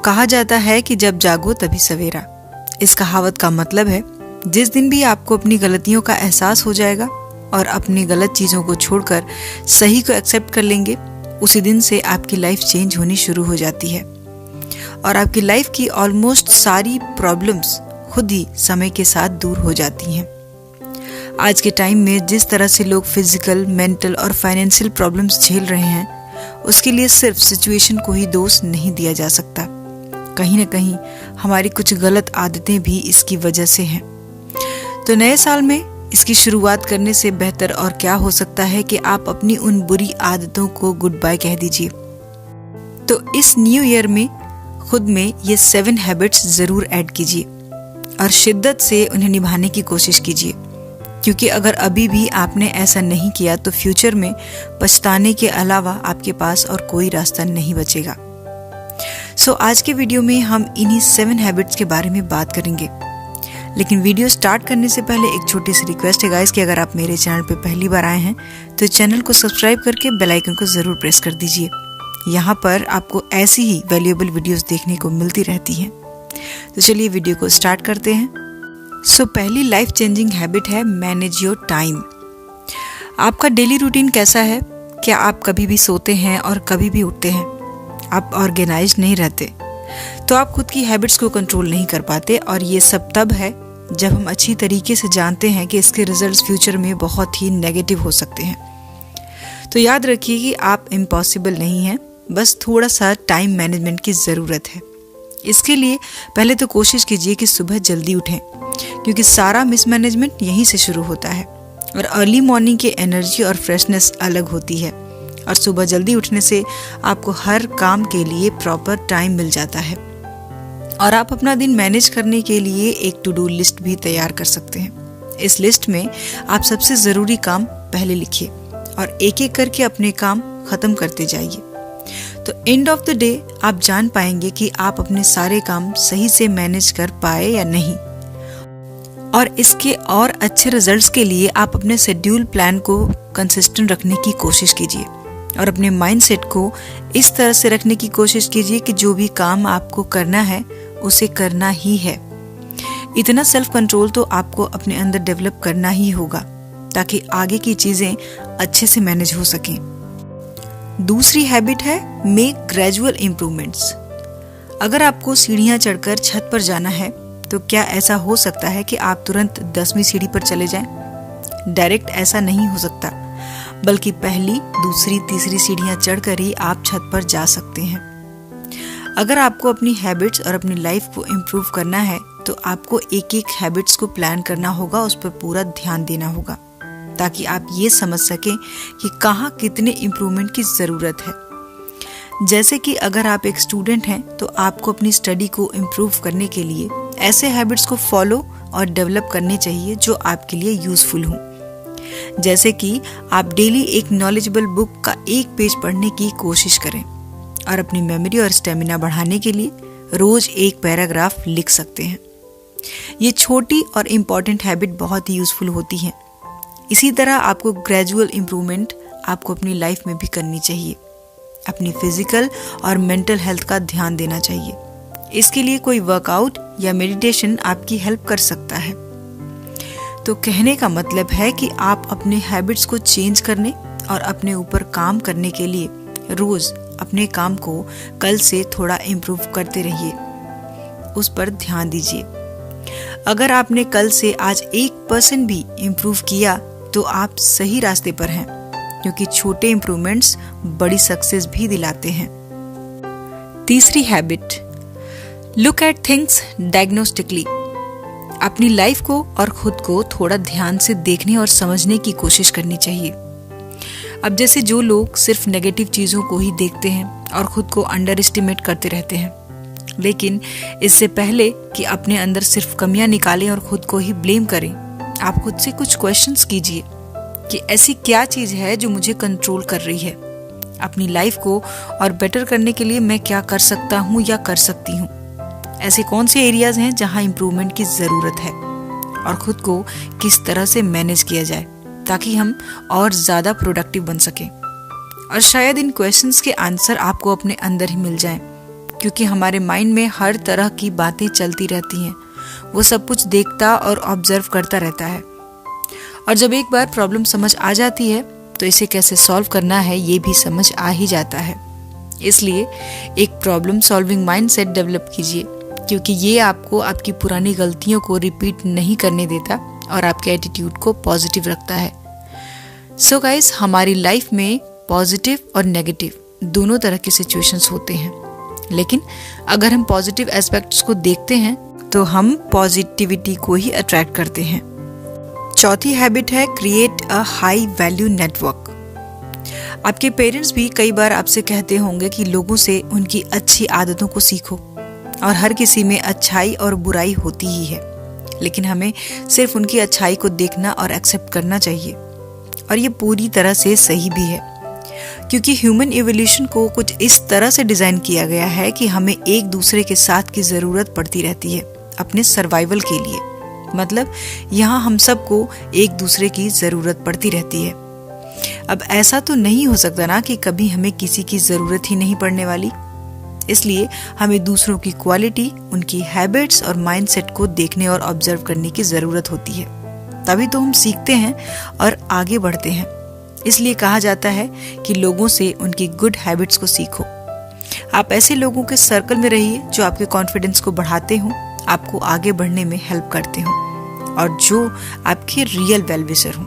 कहा जाता है कि जब जागो तभी सवेरा। इस कहावत का मतलब है जिस दिन भी आपको अपनी गलतियों का एहसास हो जाएगा और अपनी गलत चीज़ों को छोड़कर सही को एक्सेप्ट कर लेंगे, उसी दिन से आपकी लाइफ चेंज होनी शुरू हो जाती है और आपकी लाइफ की ऑलमोस्ट सारी प्रॉब्लम्स खुद ही समय के साथ दूर हो जाती हैं। आज के टाइम में जिस तरह से लोग फिजिकल, मेंटल और फाइनेंशियल प्रॉब्लम्स झेल रहे हैं, उसके लिए सिर्फ सिचुएशन को ही दोष नहीं दिया जा सकता। कहीं ना कहीं हमारी कुछ गलत आदतें भी इसकी वजह से हैं। तो नए साल में इसकी शुरुआत करने से बेहतर और क्या हो सकता है कि आप अपनी उन बुरी आदतों को गुड बाय कह दीजिए। तो इस न्यू ईयर में खुद में ये 7 हैबिट्स जरूर ऐड कीजिए और शिद्दत से उन्हें निभाने की कोशिश कीजिए, क्योंकि अगर अभी भी आपने ऐसा नहीं किया तो फ्यूचर में पछताने के अलावा आपके पास और कोई रास्ता नहीं बचेगा। सो आज के वीडियो में हम इन्हीं 7 हैबिट्स के बारे में बात करेंगे। लेकिन वीडियो स्टार्ट करने से पहले एक छोटी सी रिक्वेस्ट है गाइस कि अगर आप मेरे चैनल पे पहली बार आए हैं तो चैनल को सब्सक्राइब करके बेल आइकन को जरूर प्रेस कर दीजिए। यहाँ पर आपको ऐसी ही वैल्यूएबल वीडियोस देखने को मिलती रहती हैं। तो चलिए वीडियो को स्टार्ट करते हैं। सो पहली लाइफ चेंजिंग हैबिट है मैनेज योर टाइम। आपका डेली रूटीन कैसा है? क्या आप कभी भी सोते हैं और कभी भी उठते हैं? आप ऑर्गेनाइज नहीं रहते तो आप खुद की हैबिट्स को कंट्रोल नहीं कर पाते, और ये सब तब है जब हम अच्छी तरीके से जानते हैं कि इसके रिजल्ट्स फ्यूचर में बहुत ही नेगेटिव हो सकते हैं। तो याद रखिए कि आप इम्पॉसिबल नहीं हैं, बस थोड़ा सा टाइम मैनेजमेंट की ज़रूरत है। इसके लिए पहले तो कोशिश कीजिए कि सुबह जल्दी उठें, क्योंकि सारा मिसमैनेजमेंट यहीं से शुरू होता है और अर्ली मॉर्निंग की एनर्जी और फ्रेशनेस अलग होती है और सुबह जल्दी उठने से आपको हर काम के लिए प्रॉपर टाइम मिल जाता है और आप अपना दिन मैनेज करने के लिए एक टू डू लिस्ट भी तैयार कर सकते हैं। इस लिस्ट में आप सबसे ज़रूरी काम पहले लिखिए और एक एक करके अपने काम ख़त्म करते जाइए। तो एंड ऑफ द डे आप जान पाएंगे कि आप अपने सारे काम सही से मैनेज कर पाए या नहीं। और इसके और अच्छे रिजल्ट्स के लिए आप अपने शेड्यूल प्लान को कंसिस्टेंट रखने की कोशिश कीजिए और अपने माइंडसेट को इस तरह से रखने की कोशिश कीजिए कि जो भी काम आपको करना है उसे करना ही है। इतना सेल्फ कंट्रोल तो आपको अपने अंदर डेवलप करना ही होगा ताकि आगे की चीजें अच्छे से मैनेज हो सकें। दूसरी हैबिट है मेक ग्रेजुअल इम्प्रूवमेंट्स। अगर आपको सीढ़ियां चढ़कर छत पर जाना है तो क्या ऐसा हो सकता है कि आप तुरंत 10वीं सीढ़ी पर चले जाएं? डायरेक्ट ऐसा नहीं हो सकता, बल्कि पहली, दूसरी, तीसरी सीढ़ियां चढ़कर ही आप छत पर जा सकते हैं। अगर आपको अपनी हैबिट्स और अपनी लाइफ को इम्प्रूव करना है तो आपको एक एक हैबिट्स को प्लान करना होगा, उस पर पूरा ध्यान देना होगा ताकि आप ये समझ सकें कि कहाँ कितने इम्प्रूवमेंट की ज़रूरत है। जैसे कि अगर आप एक स्टूडेंट हैं तो आपको अपनी स्टडी को इम्प्रूव करने के लिए ऐसे हैबिट्स को फॉलो और डेवलप करने चाहिए जो आपके लिए यूजफुल हों। जैसे कि आप डेली एक नॉलेजेबल बुक का एक पेज पढ़ने की कोशिश करें और अपनी मेमोरी और स्टेमिना बढ़ाने के लिए रोज एक पैराग्राफ लिख सकते हैं। ये छोटी और इम्पॉर्टेंट हैबिट बहुत ही यूजफुल होती हैं। इसी तरह आपको ग्रेजुअल इम्प्रूवमेंट आपको अपनी लाइफ में भी करनी चाहिए। अपनी फिजिकल और मेंटल हेल्थ का ध्यान देना चाहिए। इसके लिए कोई वर्कआउट या मेडिटेशन आपकी हेल्प कर सकता है। तो कहने का मतलब है कि आप अपने हैबिट्स को चेंज करने और अपने ऊपर काम करने के लिए रोज अपने काम को कल से थोड़ा इम्प्रूव करते रहिए, उस पर ध्यान दीजिए। अगर आपने कल से आज 1% भी इम्प्रूव किया तो आप सही रास्ते पर हैं, क्योंकि छोटे इम्प्रूवमेंट्स बड़ी सक्सेस भी दिलाते हैं। तीसरी हैबिट, लुक एट थिंग्स डायग्नोस्टिकली। अपनी लाइफ को और खुद को थोड़ा ध्यान से देखने और समझने की कोशिश करनी चाहिए। अब जैसे जो लोग सिर्फ नेगेटिव चीज़ों को ही देखते हैं और खुद को अंडर एस्टिमेट करते रहते हैं, लेकिन इससे पहले कि अपने अंदर सिर्फ कमियां निकालें और खुद को ही ब्लेम करें, आप खुद से कुछ क्वेश्चंस कीजिए कि ऐसी क्या चीज़ है जो मुझे कंट्रोल कर रही है। अपनी लाइफ को और बेटर करने के लिए मैं क्या कर सकता हूँ या कर सकती हूँ। ऐसे कौन से एरियाज हैं जहाँ इम्प्रूवमेंट की ज़रूरत है और खुद को किस तरह से मैनेज किया जाए ताकि हम और ज़्यादा प्रोडक्टिव बन सकें। और शायद इन क्वेश्चंस के आंसर आपको अपने अंदर ही मिल जाएं। क्योंकि हमारे माइंड में हर तरह की बातें चलती रहती हैं। वो सब कुछ देखता और ऑब्जर्व करता रहता है। और जब एक बार प्रॉब्लम समझ आ जाती है तो इसे कैसे सॉल्व करना है ये भी समझ आ ही जाता है। इसलिए एक प्रॉब्लम सॉल्विंग माइंडसेट डेवलप कीजिए, क्योंकि ये आपको आपकी पुरानी गलतियों को रिपीट नहीं करने देता और आपके एटीट्यूड को पॉजिटिव रखता है। सो गाइस, हमारी लाइफ में पॉजिटिव और नेगेटिव दोनों तरह के सिचुएशंस होते हैं, लेकिन अगर हम पॉजिटिव एस्पेक्ट्स को देखते हैं तो हम पॉजिटिविटी को ही अट्रैक्ट करते हैं। चौथी हैबिट है create a high value network. आपके पेरेंट्स भी कई बार आपसे कहते होंगे कि लोगों से उनकी अच्छी आदतों को सीखो, और हर किसी में अच्छाई और बुराई होती ही है, लेकिन हमें सिर्फ उनकी अच्छाई को देखना और एक्सेप्ट करना चाहिए। और ये पूरी तरह से सही भी है, क्योंकि ह्यूमन इवोल्यूशन को कुछ इस तरह से डिजाइन किया गया है कि हमें एक दूसरे के साथ की जरूरत पड़ती रहती है अपने सर्वाइवल के लिए। मतलब यहाँ हम सबको एक दूसरे की जरूरत पड़ती रहती है। अब ऐसा तो नहीं हो सकता ना कि कभी हमें किसी की जरूरत ही नहीं पड़ने वाली। इसलिए हमें दूसरों की क्वालिटी, उनकी हैबिट्स और माइंडसेट को देखने और ऑब्जर्व करने की जरूरत होती है। तभी तो हम सीखते हैं और आगे बढ़ते हैं। इसलिए कहा जाता है कि लोगों से उनकी गुड हैबिट्स को सीखो। आप ऐसे लोगों के सर्कल में रहिए जो आपके कॉन्फिडेंस को बढ़ाते हों, आपको आगे बढ़ने में हेल्प करते हों, और जो आपके रियल वेल विशर हों।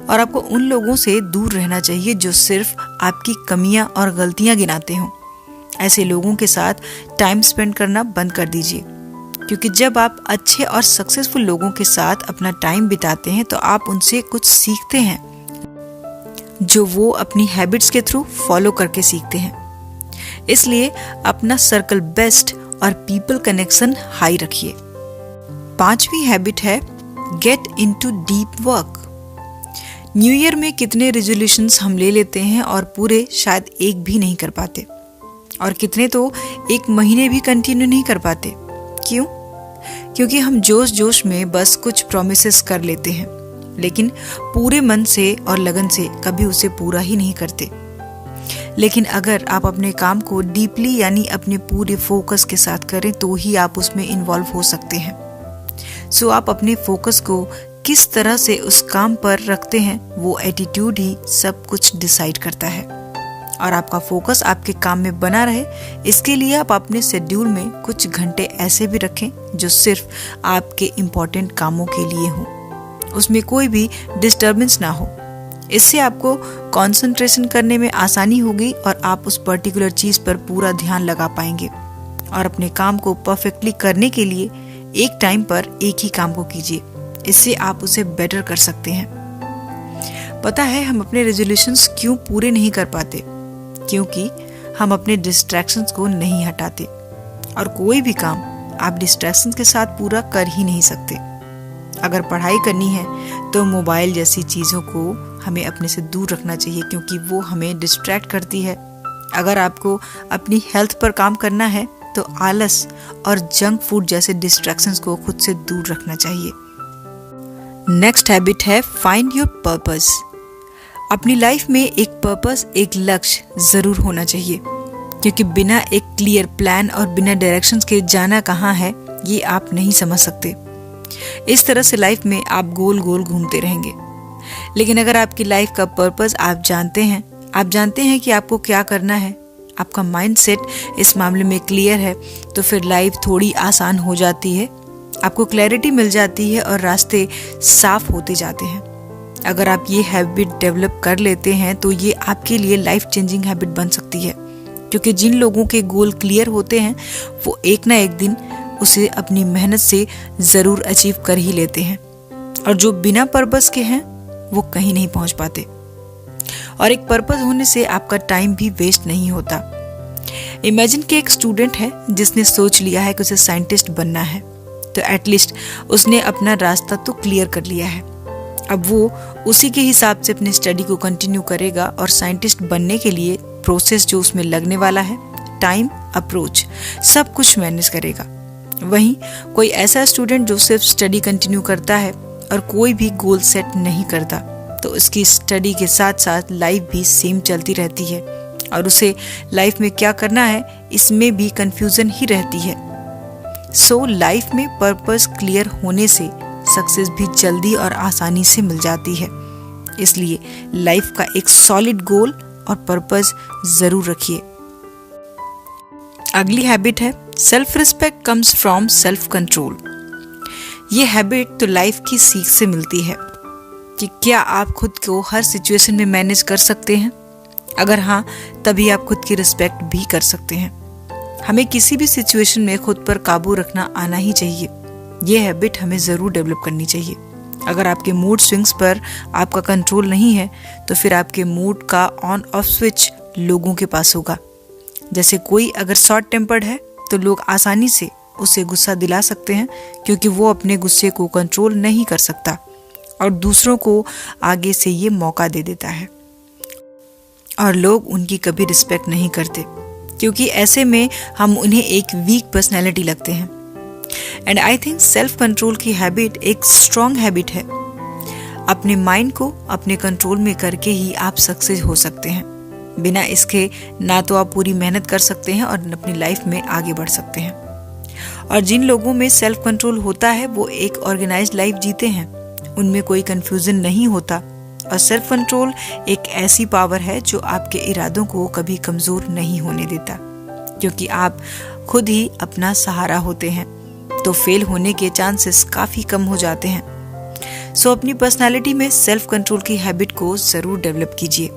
और आपको उन लोगों से दूर रहना चाहिए जो सिर्फ आपकी कमियां और गलतियां गिनाते हों। ऐसे लोगों के साथ टाइम स्पेंड करना बंद कर दीजिए, क्योंकि जब आप अच्छे और सक्सेसफुल लोगों के साथ अपना टाइम बिताते हैं तो आप उनसे कुछ सीखते हैं जो वो अपनी हैबिट्स के थ्रू फॉलो करके सीखते हैं। इसलिए अपना सर्कल बेस्ट और पीपल कनेक्शन हाई रखिए। पांचवी हैबिट है get into deep work. New year में कितने रेजोल्यूशंस हम ले लेते हैं और पूरे शायद एक भी नहीं कर पाते, और कितने तो एक महीने भी कंटिन्यू नहीं कर पाते। क्यों? क्योंकि हम जोश जोश में बस कुछ प्रॉमिसेस कर लेते हैं, लेकिन पूरे मन से और लगन से कभी उसे पूरा ही नहीं करते। लेकिन अगर आप अपने काम को डीपली यानी अपने पूरे फोकस के साथ करें तो ही आप उसमें इन्वॉल्व हो सकते हैं। सो आप अपने फोकस को किस तरह से उस काम पर रखते हैं, वो एटीट्यूड ही सब कुछ डिसाइड करता है। और आपका फोकस आपके काम में बना रहे, इसके लिए आप अपने शेड्यूल में कुछ घंटे ऐसे भी रखें जो सिर्फ आपके इम्पोर्टेंट कामों के लिए हो, उसमें कोई भी डिस्टर्बेंस ना हो। इससे आपको कंसंट्रेशन करने में आसानी होगी और आप उस पर्टिकुलर चीज पर पूरा ध्यान लगा पाएंगे। और अपने काम को परफेक्टली करने के लिए एक टाइम पर एक ही काम को कीजिए, इससे आप उसे बेटर कर सकते हैं। पता है हम अपने रेजोल्यूशंस क्यों पूरे नहीं कर पाते? क्योंकि हम अपने डिस्ट्रैक्शंस को नहीं हटाते, और कोई भी काम आप डिस्ट्रैक्शंस के साथ पूरा कर ही नहीं सकते। अगर पढ़ाई करनी है तो मोबाइल जैसी चीज़ों को हमें अपने से दूर रखना चाहिए, क्योंकि वो हमें डिस्ट्रैक्ट करती है। अगर आपको अपनी हेल्थ पर काम करना है तो आलस और जंक फूड जैसे डिस्ट्रैक्शंस को खुद से दूर रखना चाहिए। नेक्स्ट हैबिट है फाइंड योर पर्पस। अपनी लाइफ में एक पर्पस, एक लक्ष्य जरूर होना चाहिए, क्योंकि बिना एक क्लियर प्लान और बिना डायरेक्शंस के जाना कहाँ है ये आप नहीं समझ सकते। इस तरह से लाइफ में आप गोल गोल घूमते रहेंगे। लेकिन अगर आपकी लाइफ का पर्पस आप जानते हैं कि आपको क्या करना है, आपका माइंडसेट इस मामले में क्लियर है, तो फिर लाइफ थोड़ी आसान हो जाती है, आपको क्लैरिटी मिल जाती है और रास्ते साफ होते जाते हैं। अगर आप ये हैबिट डेवलप कर लेते हैं तो ये आपके लिए लाइफ चेंजिंग हैबिट बन सकती है, क्योंकि जिन लोगों के गोल क्लियर होते हैं वो एक ना एक दिन उसे अपनी मेहनत से जरूर अचीव कर ही लेते हैं, और जो बिना पर्पस के हैं वो कहीं नहीं पहुंच पाते। और एक पर्पस होने से आपका टाइम भी वेस्ट नहीं होता। इमेजिन कि एक स्टूडेंट है जिसने सोच लिया है कि उसे साइंटिस्ट बनना है, तो एटलीस्ट उसने अपना रास्ता तो क्लियर कर लिया है। अब वो उसी के हिसाब से अपनी स्टडी को कंटिन्यू करेगा और साइंटिस्ट बनने के लिए प्रोसेस जो उसमें लगने वाला है, टाइम, अप्रोच, सब कुछ मैनेज करेगा। वहीं कोई ऐसा स्टूडेंट जो सिर्फ स्टडी कंटिन्यू करता है और कोई भी गोल सेट नहीं करता, तो उसकी स्टडी के साथ साथ लाइफ भी सेम चलती रहती है और उसे लाइफ में क्या करना है इसमें भी कंफ्यूजन ही रहती है। सो लाइफ में पर्पस क्लियर होने से सक्सेस भी जल्दी और आसानी से मिल जाती है। इसलिए लाइफ का एक सॉलिड गोल और पर्पस जरूर रखिए। अगली हैबिट है self respect comes from self control. ये हैबिट तो लाइफ की सीख से मिलती है कि क्या आप खुद को हर सिचुएशन में मैनेज कर सकते हैं। अगर हाँ, तभी आप खुद की रिस्पेक्ट भी कर सकते हैं। हमें किसी भी सिचुएशन में खुद पर काबू रखना आना ही चाहिए। ये हैबिट हमें ज़रूर डेवलप करनी चाहिए। अगर आपके मूड स्विंग्स पर आपका कंट्रोल नहीं है तो फिर आपके मूड का ऑन ऑफ स्विच लोगों के पास होगा। जैसे कोई अगर शॉर्ट टेम्पर्ड है तो लोग आसानी से उसे गुस्सा दिला सकते हैं क्योंकि वो अपने गुस्से को कंट्रोल नहीं कर सकता और दूसरों को आगे से ये मौका दे देता है और लोग उनकी कभी रिस्पेक्ट नहीं करते क्योंकि ऐसे में हम उन्हें एक वीक पर्सनैलिटी लगते हैं। And I think self control की हैबिट एक स्ट्रॉन्ग हैबिट है। अपने माइंड को अपने कंट्रोल में करके ही आप सक्सेस हो सकते हैं। बिना इसके ना तो आप पूरी मेहनत कर सकते हैं और अपनी लाइफ में आगे बढ़ सकते हैं। और जिन लोगों में सेल्फ कंट्रोल होता है वो एक ऑर्गेनाइज्ड लाइफ जीते हैं। उनमें कोई कंफ्यूजन नहीं होता और सेल्फ कंट्रोल एक ऐसी पावर है जो आपके इरादों को कभी कमजोर नहीं होने देता क्योंकि आप खुद ही अपना सहारा होते हैं, तो फेल होने के चांसेस काफी कम हो जाते हैं। सो अपनी पर्सनालिटी में सेल्फ कंट्रोल की हैबिट को जरूर डेवलप कीजिए।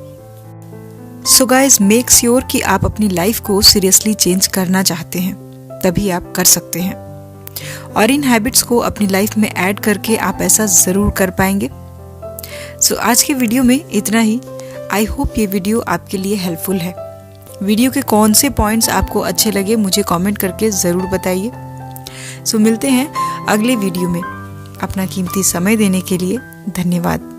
सो गाइस, मेक श्योर कि आप अपनी लाइफ को सीरियसली चेंज करना चाहते हैं, तभी आप कर सकते हैं और इन हैबिट्स को अपनी लाइफ में ऐड करके आप ऐसा जरूर कर पाएंगे। सो आज के वीडियो में इतना ही। आई होप ये वीडियो आपके लिए हेल्पफुल है। वीडियो के कौन से पॉइंट्स आपको अच्छे लगे मुझे कमेंट करके ज़रूर बताइए। सो मिलते हैं अगले वीडियो में। अपना कीमती समय देने के लिए धन्यवाद।